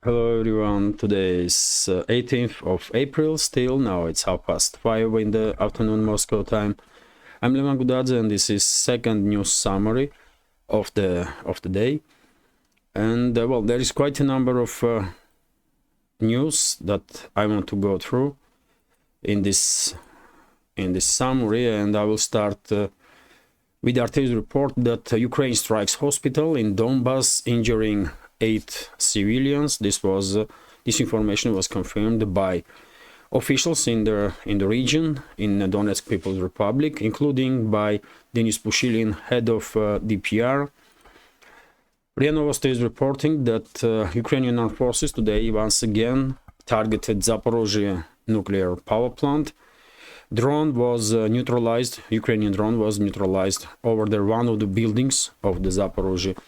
Hello everyone, today is 18th of April still, now it's 5:30 in the afternoon Moscow time. I'm Levan Gudadze and this is second news summary of the day. And well, there is quite a number of news that I want to go through in this summary, and I will start with RT's report that Ukraine strikes hospital in Donbass, injuring 8 civilians. This information was confirmed by officials in the region, in the Donetsk People's Republic, including by Denis Pushilin, head of DPR. RIA Novosti is reporting that Ukrainian armed forces today once again targeted Zaporozhye nuclear power plant. Drone was neutralized. Ukrainian drone was neutralized over one of the buildings of the Zaporozhye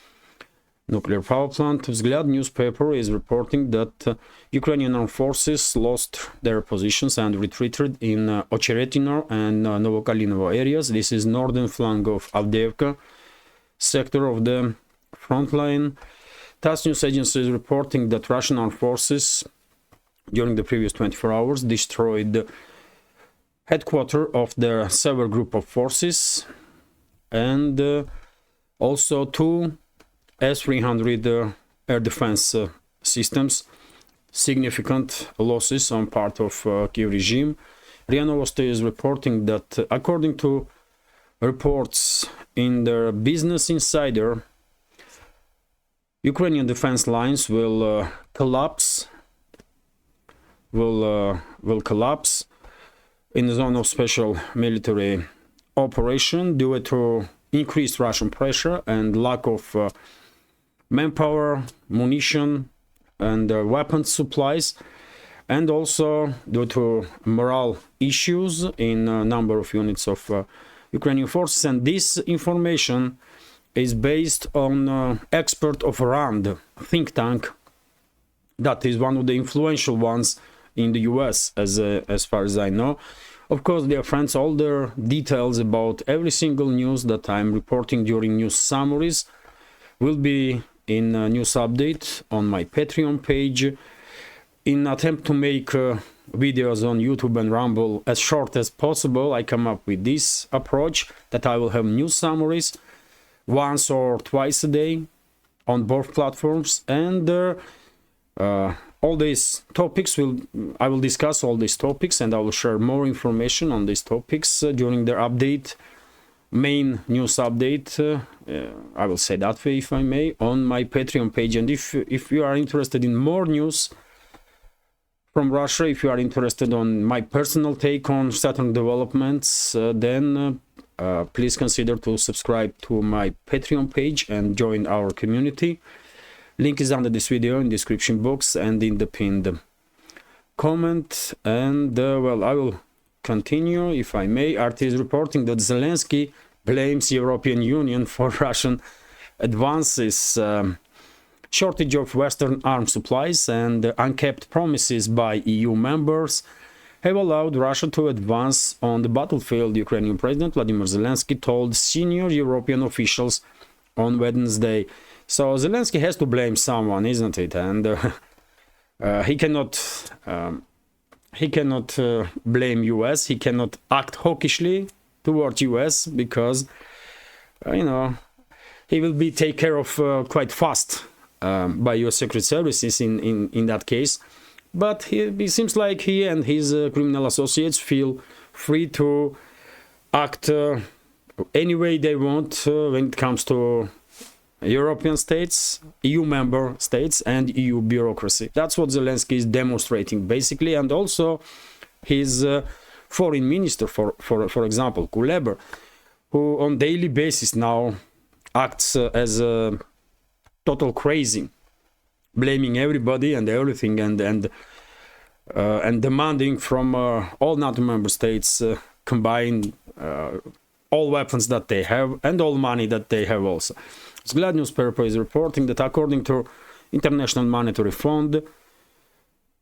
nuclear power plant. Vzгляд newspaper is reporting that Ukrainian armed forces lost their positions and retreated in Ocheretino and Novokalinovo areas. This is northern flank of Avdiivka sector of the front line. TASS news agency is reporting that Russian armed forces during the previous 24 hours destroyed the headquarters of the Sever group of forces and also 2 S-300 air defense systems. Significant losses on part of Kiev regime. RIA Novosti is reporting that according to reports in the Business Insider, Ukrainian defense lines will collapse in the zone of special military operation due to increased Russian pressure and lack of manpower, munition, and weapons supplies, and also due to morale issues in a number of units of Ukrainian forces. And this information is based on expert of RAND think tank, that is one of the influential ones in the US, as far as I know. Of course, dear friends, all the details about every single news that I'm reporting during news summaries will be in a news update on my Patreon page. In attempt to make videos on YouTube and Rumble as short as possible, I come up with this approach that I will have news summaries once or twice a day on both platforms, and all these topics I will discuss all these topics, and I will share more information on these topics during their update, main news update, I will say that way if I may, on my Patreon page. And if you are interested in more news from Russia, if you are interested on my personal take on certain developments, then please consider to subscribe to my Patreon page and join our community. Link is under this video in description box and in the pinned comment. And well, I will continue if I may. RT is reporting that Zelensky blames European Union for Russian advances. Shortage of Western arms supplies and unkept promises by EU members have allowed Russia to advance on the battlefield, Ukrainian President Vladimir Zelensky told senior European officials on Wednesday. So Zelensky has to blame someone, isn't it? And he cannot blame US. He cannot act hawkishly towards US because he will be taken care of quite fast by US Secret Services in that case. But it seems like he and his criminal associates feel free to act any way they want when it comes to European states, EU member states, and EU bureaucracy. That's what Zelensky is demonstrating, basically. And also his foreign minister, for example, Kuleba, who on daily basis now acts as a total crazy, blaming everybody and everything, and demanding from all NATO member states combine all weapons that they have and all money that they have also. Vzгляд newspaper is reporting that according to International Monetary Fund,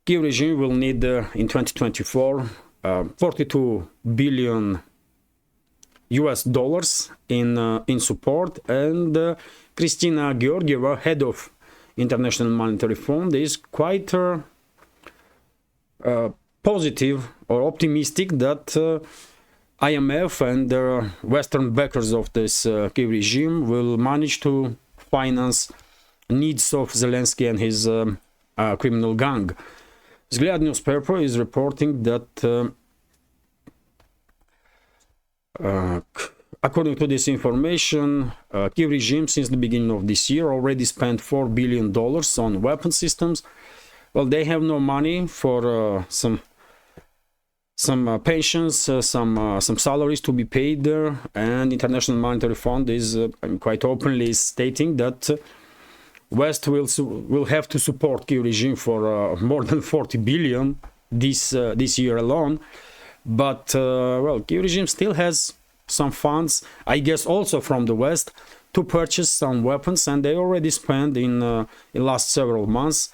Kiev regime will need in 2024 $42 billion in support, and Kristina Georgieva, head of International Monetary Fund is quite positive or optimistic that IMF and the Western backers of this Kyiv regime will manage to finance needs of Zelensky and his criminal gang. Vzglyad newspaper is reporting that according to this information, Kyiv regime since the beginning of this year already spent $4 billion on weapon systems. Well, they have no money for some pensions, some salaries to be paid there, and International Monetary Fund is quite openly stating that West will have to support Kyiv regime for more than 40 billion this year alone. But well, Kyiv regime still has some funds, I guess, also from the West to purchase some weapons, and they already spent in last several months,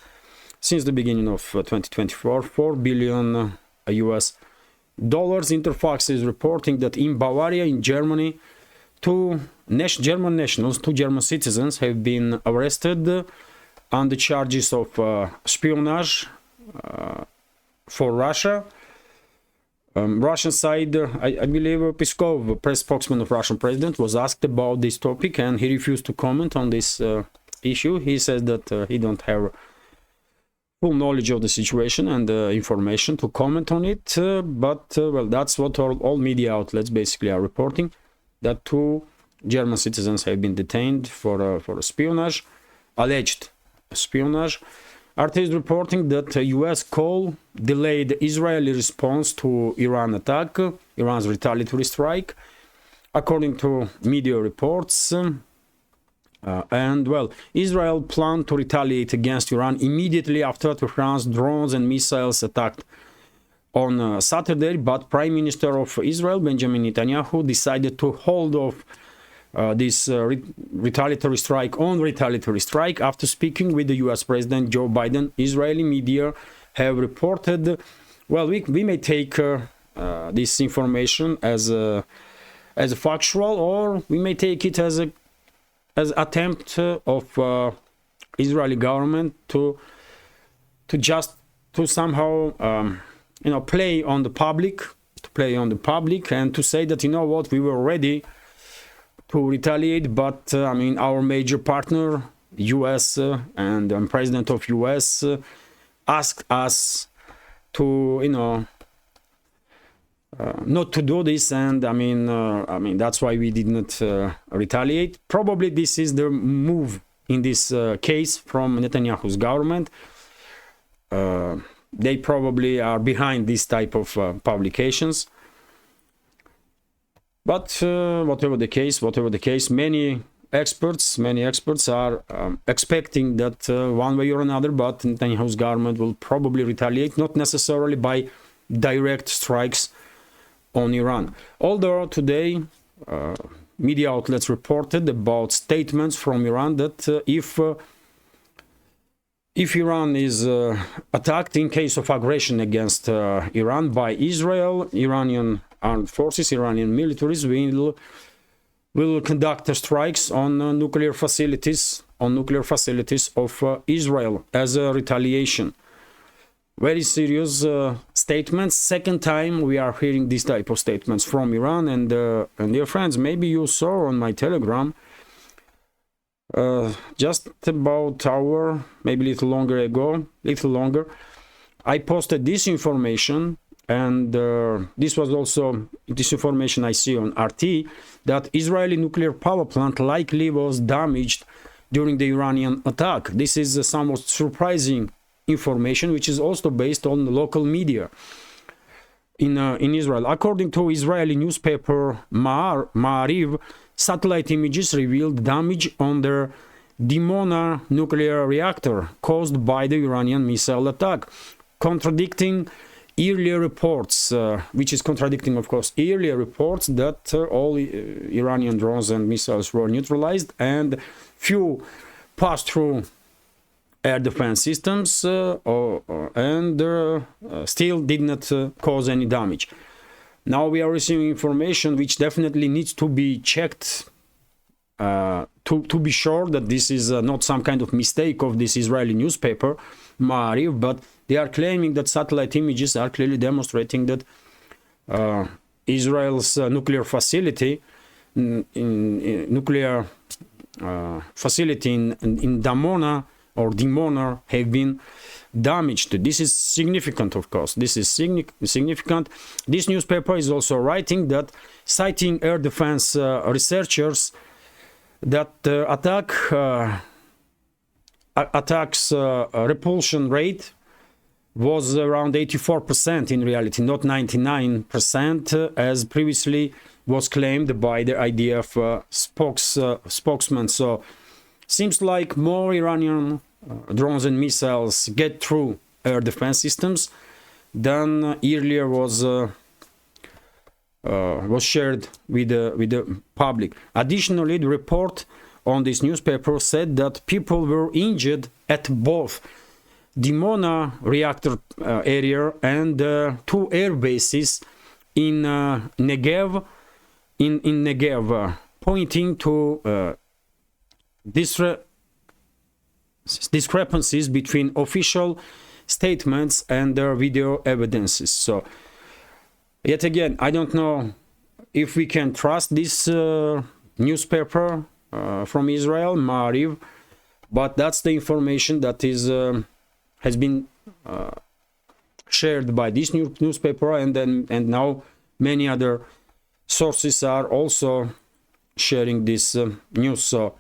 since the beginning of 2024, $4 billion US dollars. Interfax is reporting that in Bavaria, in Germany, two German nationals, two German citizens, have been arrested on the charges of espionage for Russia. Russian side, I believe Peskov, press spokesman of Russian president, was asked about this topic, and he refused to comment on this issue. He says that he don't have full knowledge of the situation and information to comment on it, but well, that's what all media outlets basically are reporting, that two German citizens have been detained for espionage, alleged espionage. RT is reporting that US call delayed Israeli response to Iran attack, Iran's retaliatory strike, according to media reports. And well, Israel planned to retaliate against Iran immediately after Tehran's drones and missiles attacked on Saturday, but Prime Minister of Israel, Benjamin Netanyahu, decided to hold off this retaliatory strike after speaking with the US President Joe Biden. Israeli media have reported, well, we may take this information as factual, or we may take it as attempt of Israeli government to somehow play on the public, and to say that, you know what, we were ready to retaliate, but I mean, our major partner, US, and President of US asked us to, not to do this, and I mean that's why we did not retaliate. Probably this is the move in this case from Netanyahu's government. They probably are behind this type of publications. But whatever the case, many experts are expecting that one way or another, but Netanyahu's government will probably retaliate, not necessarily by direct strikes on Iran. Although today media outlets reported about statements from Iran that if Iran is attacked in case of aggression against Iran by Israel, Iranian armed forces, Iranian militaries will conduct strikes on nuclear facilities of Israel as a retaliation. Very serious statements. Second time we are hearing this type of statements from Iran. And dear friends, maybe you saw on my Telegram just about an hour, maybe a little longer, I posted this information, and this was also this information I see on RT, that Israeli nuclear power plant likely was damaged during the Iranian attack. This is somewhat surprising information, which is also based on local media in Israel. According to Israeli newspaper Ma'ariv, satellite images revealed damage on their Dimona nuclear reactor caused by the Iranian missile attack, contradicting earlier reports, which is contradicting, of course, earlier reports that all Iranian drones and missiles were neutralized and few passed through air defense systems and still did not cause any damage. Now we are receiving information which definitely needs to be checked to be sure that this is not some kind of mistake of this Israeli newspaper, Ma'ariv, but they are claiming that satellite images are clearly demonstrating that Israel's nuclear facility, nuclear facility in Dimona have been damaged. This is significant, of course. This is significant. This newspaper is also writing that, citing air defense researchers, that attacks repulsion rate was around 84% in reality, not 99%, as previously was claimed by the IDF spokesman. So seems like more Iranian drones and missiles get through air defense systems than earlier was shared with the public. Additionally, the report on this newspaper said that people were injured at both Dimona reactor area and two air bases in Negev, pointing to discrepancies between official statements and their video evidences. So, yet again, I don't know if we can trust this newspaper from Israel, Ma'ariv, but that's the information that is has been shared by this newspaper, and now many other sources are also sharing this news. So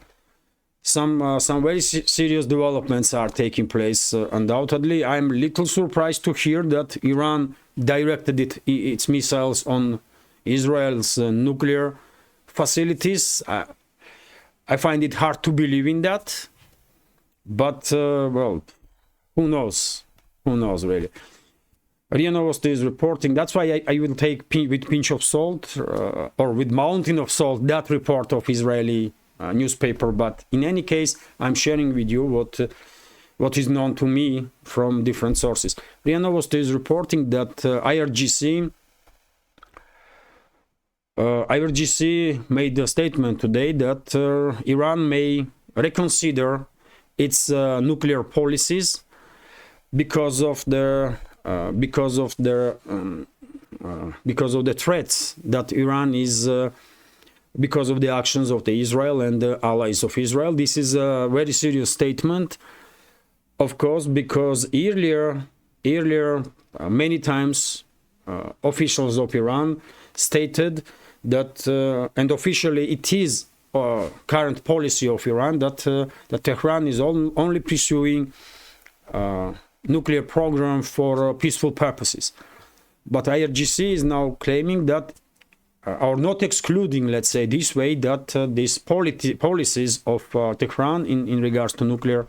some very serious developments are taking place, undoubtedly. I'm a little surprised to hear that Iran directed its missiles on Israel's nuclear facilities. I find it hard to believe in that, but well, who knows? Who knows, really? RIA Novosti is reporting. That's why I will take with pinch of salt or with mountain of salt that report of Israeli newspaper. But in any case, I'm sharing with you what is known to me from different sources. RIA Novosti is reporting that IRGC made a statement today that Iran may reconsider its nuclear policies because of the threats that Iran is because of the actions of the Israel and the allies of Israel. This is a very serious statement, of course, because earlier many times officials of Iran stated that, and officially it is current policy of Iran, that Tehran is only pursuing nuclear program for peaceful purposes. But IRGC is now claiming that, or not excluding, let's say this way, that these policies of Tehran in regards to nuclear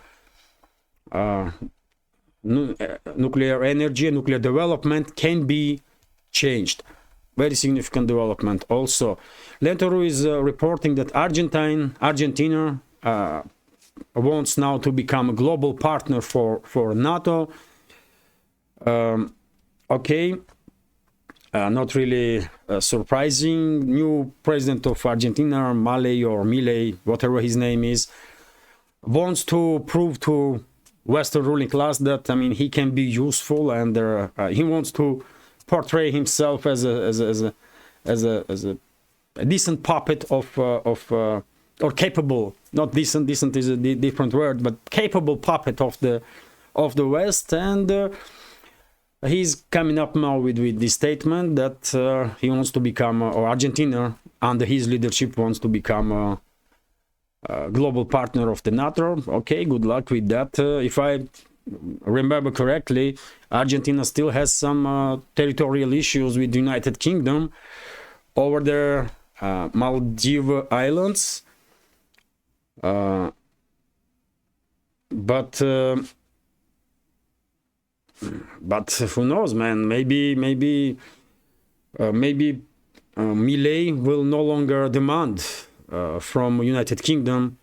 energy and nuclear development can be changed. Very significant development also. Lentoro is reporting that Argentina wants now to become a global partner for NATO. Okay, not really surprising. New president of Argentina, Milei, whatever his name is, wants to prove to Western ruling class that, I mean, he can be useful, and he wants to portray himself as a decent puppet or capable, not decent is a different word, but capable puppet of the West. And he's coming up now with this statement that he wants to become, or Argentina under his leadership wants to become a global partner of the NATO. Okay, good luck with that. If I remember correctly, Argentina still has some territorial issues with the United Kingdom over their Maldives Islands. But who knows, man? Maybe Milei will no longer demand from United Kingdom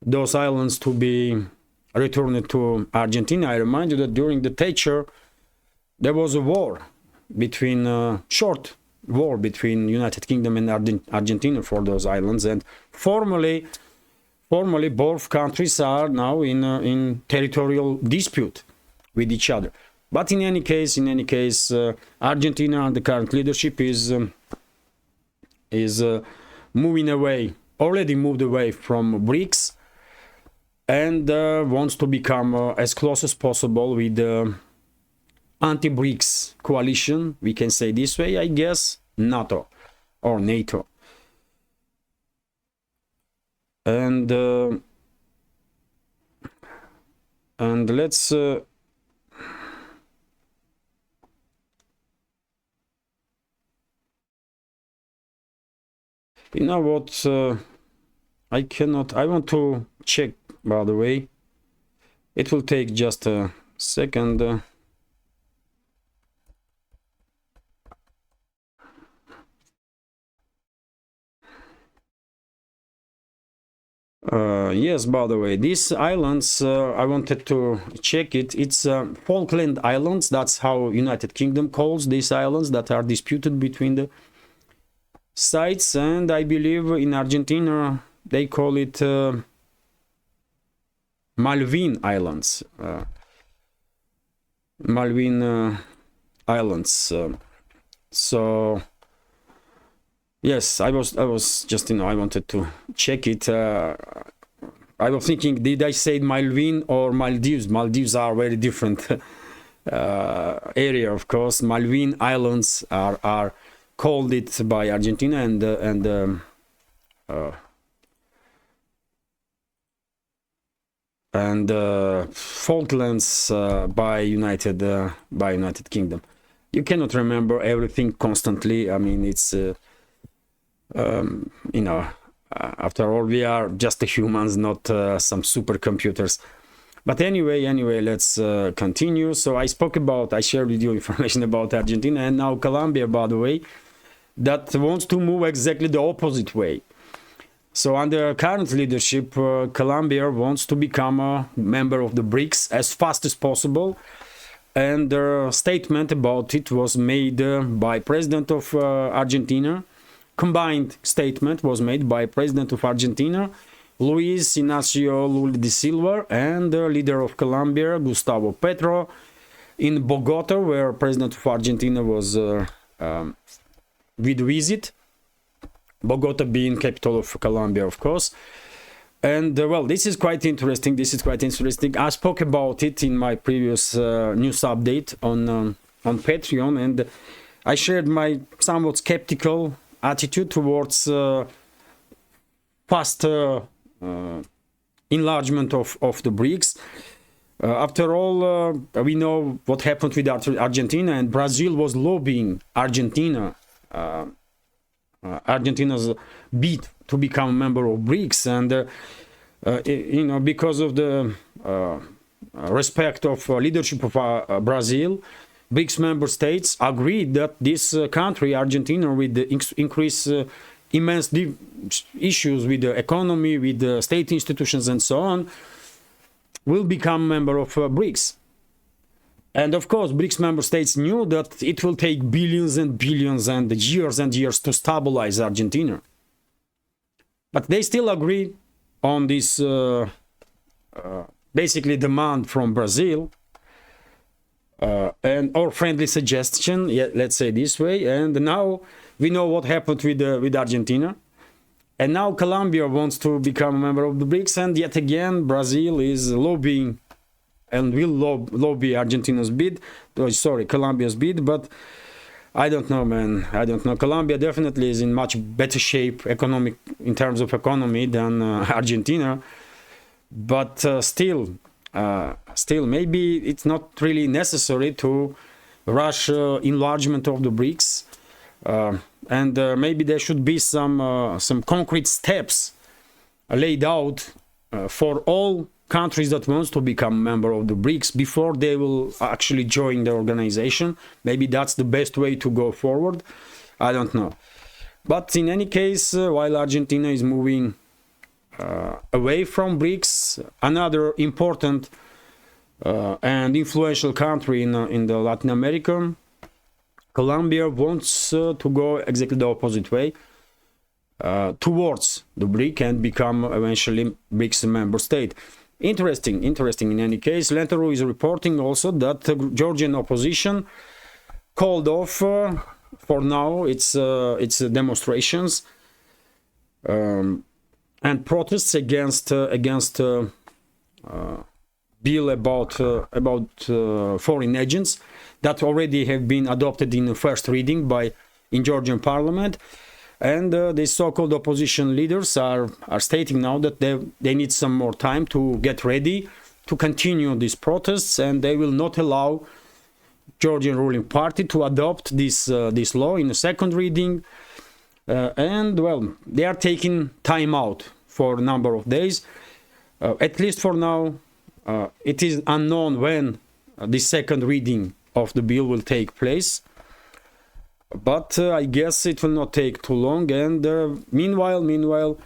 those islands to be returned to Argentina. I remind you that during the Thatcher there was a war between short war between United Kingdom and Argentina for those islands, and formally formally both countries are now in territorial dispute with each other. But in any case, Argentina and the current leadership is moving away, already moved away from BRICS, and wants to become as close as possible with the anti-BRICS coalition, we can say this way, I guess, NATO or NATO. And let's you know what, I want to check, by the way. It will take just a second. Yes, by the way, these islands, I wanted to check it. It's Falkland Islands. That's how United Kingdom calls these islands that are disputed between the sides. And I believe in Argentina, they call it Malvin Islands. Malvin Islands. So... yes, I was just, I wanted to check it. I was thinking, did I say Malvin or Maldives? Maldives are very different area, of course. Malvin Islands are called it by Argentina, and Falklands by United Kingdom. You cannot remember everything constantly. I mean, it's after all, we are just humans, not some supercomputers. But anyway, let's continue. So I shared with you information about Argentina, and now Colombia, by the way, that wants to move exactly the opposite way. So under current leadership, Colombia wants to become a member of the BRICS as fast as possible. And the statement about it was made by President of Argentina. Combined statement was made by President of Argentina, Luis Inacio Lula da Silva, and the leader of Colombia, Gustavo Petro, in Bogota, where President of Argentina was with visit. Bogota being capital of Colombia, of course. And well, this is quite interesting. I spoke about it in my previous news update on Patreon, and I shared my somewhat skeptical attitude towards fast enlargement of the BRICS. After all, we know what happened with Argentina, and Brazil was lobbying Argentina's bid to become a member of BRICS, and because of the respect of leadership of Brazil, BRICS member states agreed that this country, Argentina, with the increase immense issues with the economy, with the state institutions and so on, will become member of BRICS. And of course, BRICS member states knew that it will take billions and billions and years to stabilize Argentina. But they still agree on this basically demand from Brazil, or friendly suggestion, yeah, let's say this way. And now we know what happened with Argentina, and now Colombia wants to become a member of the BRICS, and yet again Brazil is lobbying and will lobby Argentina's bid, Colombia's bid. But I don't know, man. I don't know. Colombia definitely is in much better shape in terms of economy than Argentina, but still, maybe it's not really necessary to rush enlargement of the BRICS, and maybe there should be some concrete steps laid out for all countries that wants to become a member of the BRICS before they will actually join the organization. Maybe that's the best way to go forward. I don't know. But in any case, while Argentina is moving away from BRICS, another important and influential country in the Latin America, Colombia, wants to go exactly the opposite way. towards the BRIC and become eventually BRICS member state. Interesting in any case. Litecoin is reporting also that the Georgian opposition called off for now its demonstrations and protests against bill about foreign agents that already have been adopted in the first reading in Georgian parliament. And the so-called opposition leaders are stating now that they need some more time to get ready to continue these protests, and they will not allow Georgian ruling party to adopt this law in the second reading. And well, they are taking time out for a number of days. At least for now, it is unknown when the second reading of the bill will take place. But I guess it will not take too long. And meanwhile,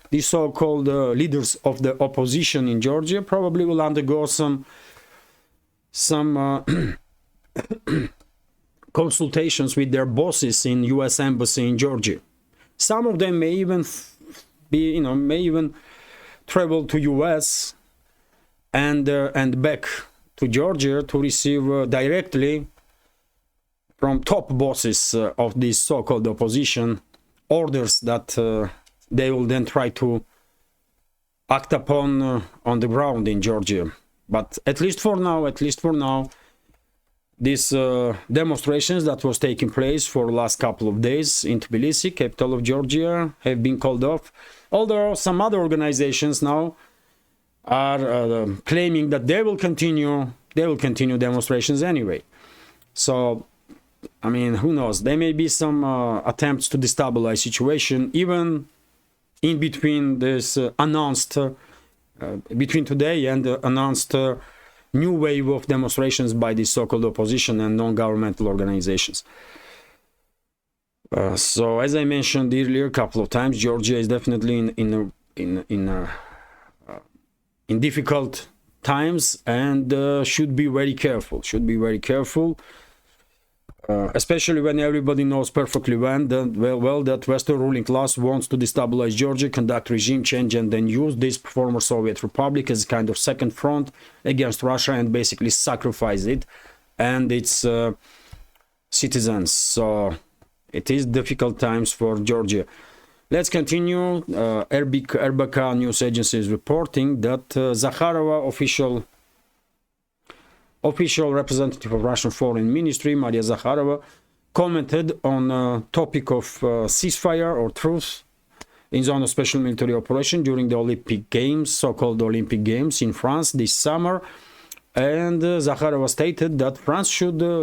the so-called leaders of the opposition in Georgia probably will undergo some consultations with their bosses in U.S. embassy in Georgia. Some of them may even travel to U.S. and back to Georgia to receive directly from top bosses of this so-called opposition orders that they will then try to act upon on the ground in Georgia. But at least for now, these demonstrations that was taking place for the last couple of days in Tbilisi, capital of Georgia, have been called off. Although some other organizations now are claiming that they will continue demonstrations anyway. So, I mean, who knows? There may be some attempts to destabilize situation, even in between this between today and the announced new wave of demonstrations by the so-called opposition and non-governmental organizations. So, as I mentioned earlier a couple of times, Georgia is definitely in difficult times and should be very careful. Especially when everybody knows perfectly well that Western ruling class wants to destabilize Georgia, conduct regime change, and then use this former Soviet republic as a kind of second front against Russia and basically sacrifice it and its citizens. So it is difficult times for Georgia. Let's continue. RBK news agency is reporting that Zakharova, official representative of Russian Foreign Ministry, Maria Zakharova, commented on a topic of ceasefire or truce in zone of special military operation during the Olympic Games, so-called Olympic Games in France this summer. And Zakharova stated that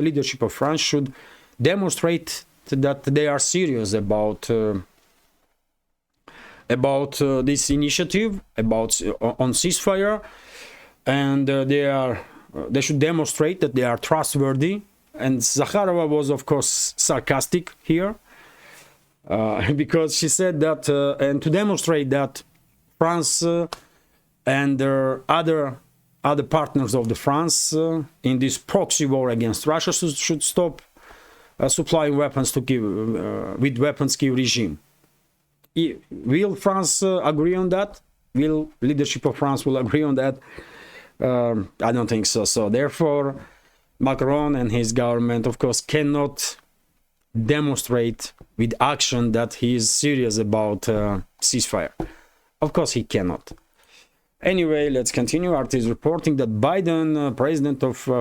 leadership of France should demonstrate that they are serious about this initiative, on ceasefire, and they should demonstrate that they are trustworthy. And Zakharova was, of course, sarcastic here, because she said that, and to demonstrate that France and other partners of the France in this proxy war against Russia should stop supplying weapons to with weapons Kiev regime. Will France agree on that? Will leadership of France will agree on that? I don't think so. So therefore, Macron and his government, of course, cannot demonstrate with action that he is serious about ceasefire. Of course, he cannot. Anyway, let's continue. RT is reporting that Biden,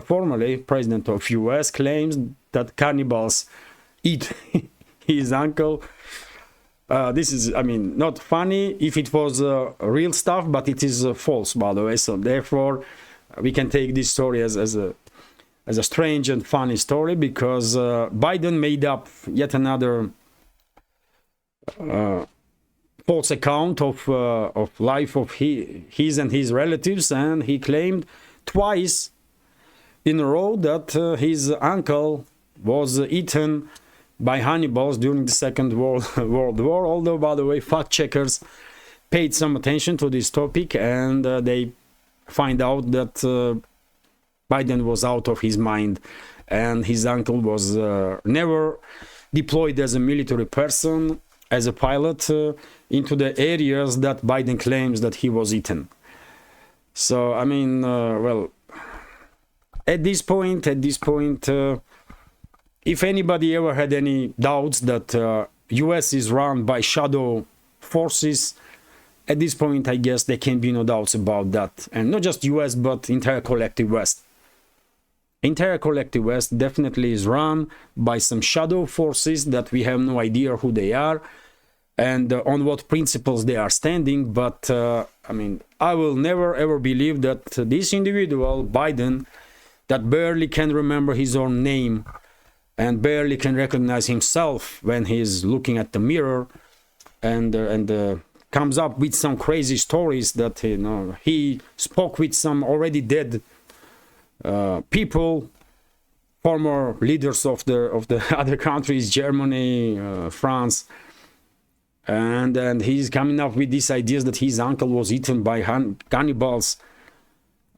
formerly president of US, claims that cannibals eat his uncle. This is, I mean, not funny if it was real stuff, but it is false, by the way. So therefore, we can take this story as a strange and funny story, because Biden made up yet another false account of life of his and his relatives, and he claimed twice in a row that his uncle was eaten by cannibals during the Second World War. Although, by the way, fact checkers paid some attention to this topic, and they find out that Biden was out of his mind, and his uncle was never deployed as a military person, as a pilot into the areas that Biden claims that he was eaten. So I mean, well, at this point, if anybody ever had any doubts that US is run by shadow forces, at this point, I guess there can be no doubts about that. And not just US, but entire collective West. Entire collective West definitely is run by some shadow forces that we have no idea who they are and on what principles they are standing. But I mean, I will never ever believe that this individual, Biden, that barely can remember his own name and barely can recognize himself when he's looking at the mirror and comes up with some crazy stories that, you know, he spoke with some already dead people, former leaders of the other countries, Germany, France, and he's coming up with these ideas that his uncle was eaten by cannibals.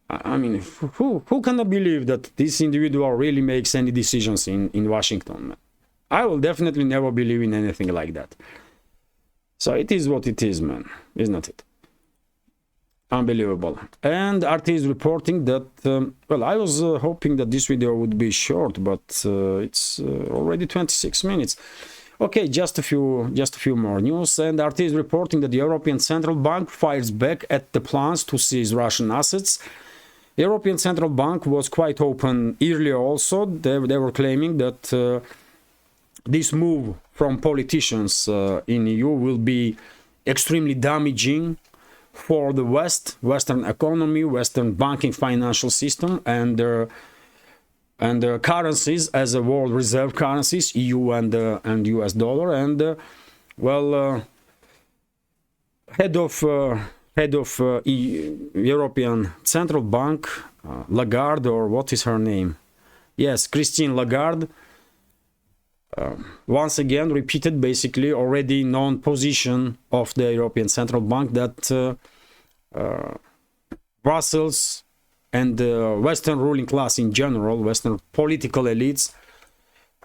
I mean, who cannot believe that this individual really makes any decisions in Washington? I will definitely never believe in anything like that. So it is what it is, man, isn't it? Unbelievable. And RT is reporting that, well, I was hoping that this video would be short, but it's already 26 minutes. Okay, just a few more news. And RT is reporting that the European Central Bank fires back at the plans to seize Russian assets. The European Central Bank was quite open earlier also. They were claiming that this move from politicians in EU will be extremely damaging for the Western economy, Western banking financial system, and their currencies as a world reserve currencies, EU and US dollar. And well, head of European Central Bank, Lagarde, or what is her name? Yes, Christine Lagarde, once again repeated basically already known position of the European Central Bank that Brussels and the Western ruling class in general, Western political elites,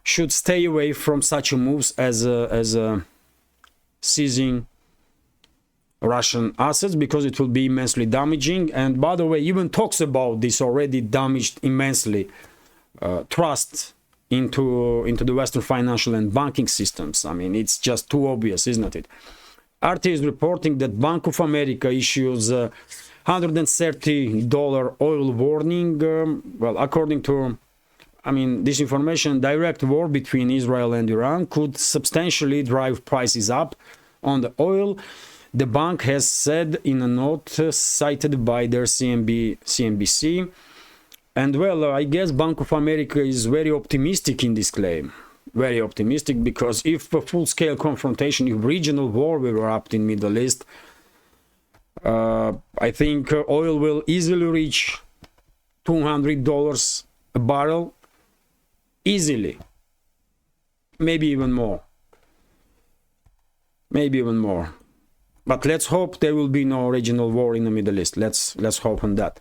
should stay away from such moves as seizing Russian assets, because it will be immensely damaging. And by the way, even talks about this already damaged immensely trust into the Western financial and banking systems. I mean, it's just too obvious, isn't it? RT is reporting that Bank of America issues $130 oil warning. Well, according to, I mean, this information, direct war between Israel and Iran could substantially drive prices up on the oil. The bank has said in a note cited by their CNBC. And well, I guess Bank of America is very optimistic in this claim. Very optimistic, because if a full-scale confrontation, if regional war will erupt in Middle East, I think oil will easily reach $200 a barrel. Easily. Maybe even more. Maybe even more. But let's hope there will be no regional war in the Middle East. Let's hope on that.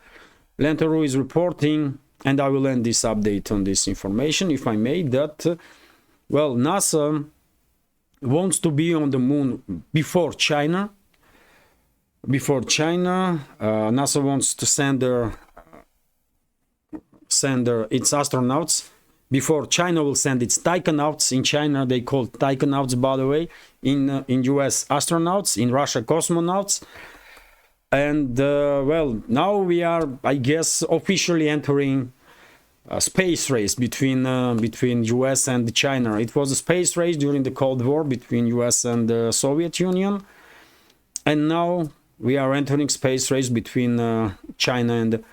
Lenteru is reporting, and I will end this update on this information, if I may, that, well, NASA wants to be on the moon before China. Before China, NASA wants to send its astronauts before China will send its taikonauts. In China, they call taikonauts, by the way. In US, astronauts. In Russia, cosmonauts. And well, now we are, I guess, officially entering a space race between US and China. It was a space race during the Cold War between US and the Soviet Union, and now we are entering space race between China and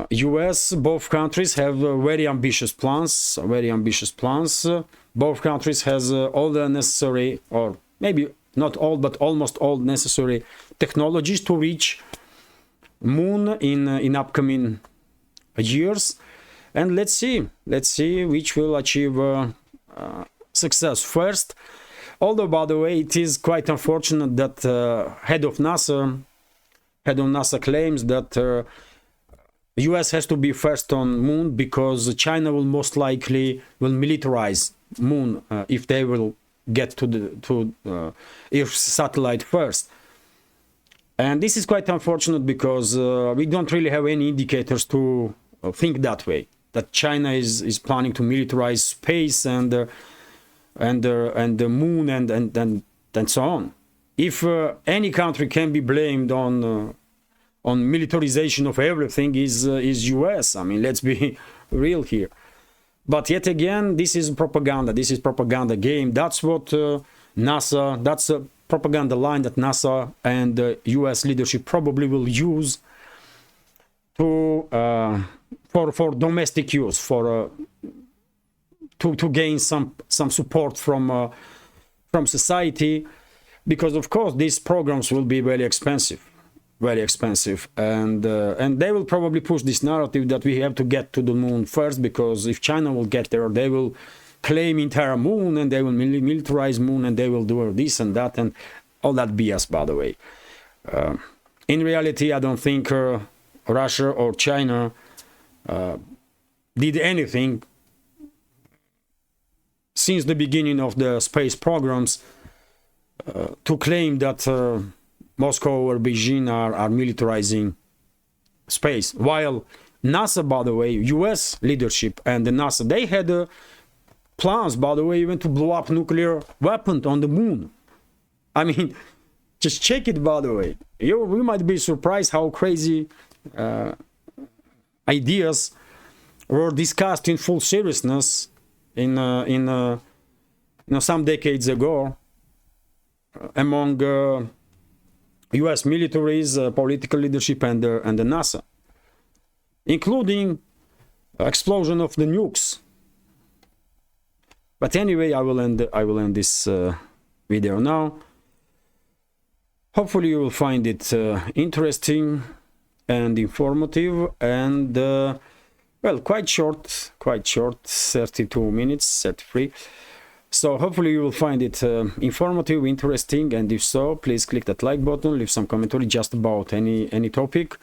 US. Both countries have very ambitious plans. Both countries has all the necessary, or maybe not all, but almost all necessary technologies to reach moon in upcoming years. And let's see which will achieve success first. Although, by the way, it is quite unfortunate that head of NASA claims that US has to be first on moon, because China will most likely militarize moon if they will get to the Earth's satellite first. And this is quite unfortunate because we don't really have any indicators to think that way, that China is planning to militarize space and the moon and so on. If any country can be blamed on militarization of everything, is US. I mean, let's be real here. But yet again, this is propaganda. This is propaganda game. That's what NASA. That's a propaganda line that NASA and the US leadership probably will use to for domestic use, for to gain some support from society, because of course these programs will be very expensive, and they will probably push this narrative that we have to get to the moon first, because if China will get there, they will claim entire moon and they will militarize moon and they will do this and that and all that BS, by the way. In reality, I don't think Russia or China did anything since the beginning of the space programs to claim that Moscow or Beijing are militarizing space. While NASA, by the way, US leadership and the NASA, they had plans, by the way, even to blow up nuclear weapon on the moon. I mean, just check it, by the way. We might be surprised how crazy ideas were discussed in full seriousness in some decades ago among US militaries, political leadership, and the NASA, including explosion of the nukes. But anyway, I will end this video now. Hopefully you will find it interesting and informative, and well, quite short, 32 minutes, 33. So hopefully you will find it informative, interesting, and if so, please click that like button, leave some commentary just about any topic.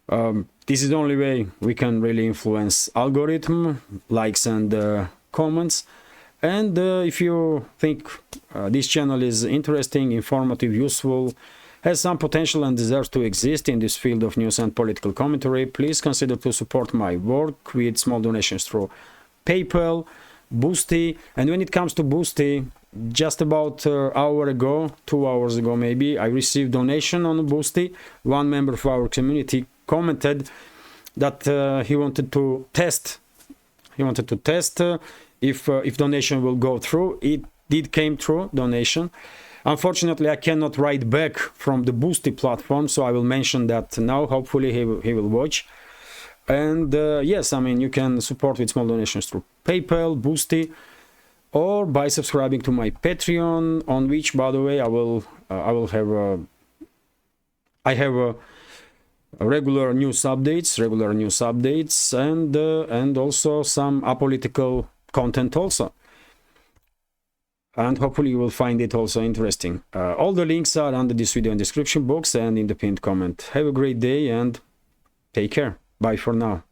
This is the only way we can really influence algorithm, likes and comments. And if you think this channel is interesting, informative, useful, has some potential and deserves to exist in this field of news and political commentary, please consider to support my work with small donations through PayPal, Boosty. And when it comes to Boosty, just about an hour ago, 2 hours ago maybe, I received donation on Boosty. One member of our community commented that he wanted to test if donation will go through. It did came through, donation. Unfortunately, I cannot write back from the Boosty platform, so I will mention that now. Hopefully he will watch. And yes, I mean, you can support with small donations through PayPal, Boosty, or by subscribing to my Patreon, on which, by the way, I have regular news updates, and also some apolitical content also. And hopefully you will find it also interesting. All the links are under this video in the description box and in the pinned comment. Have a great day and take care. Bye for now.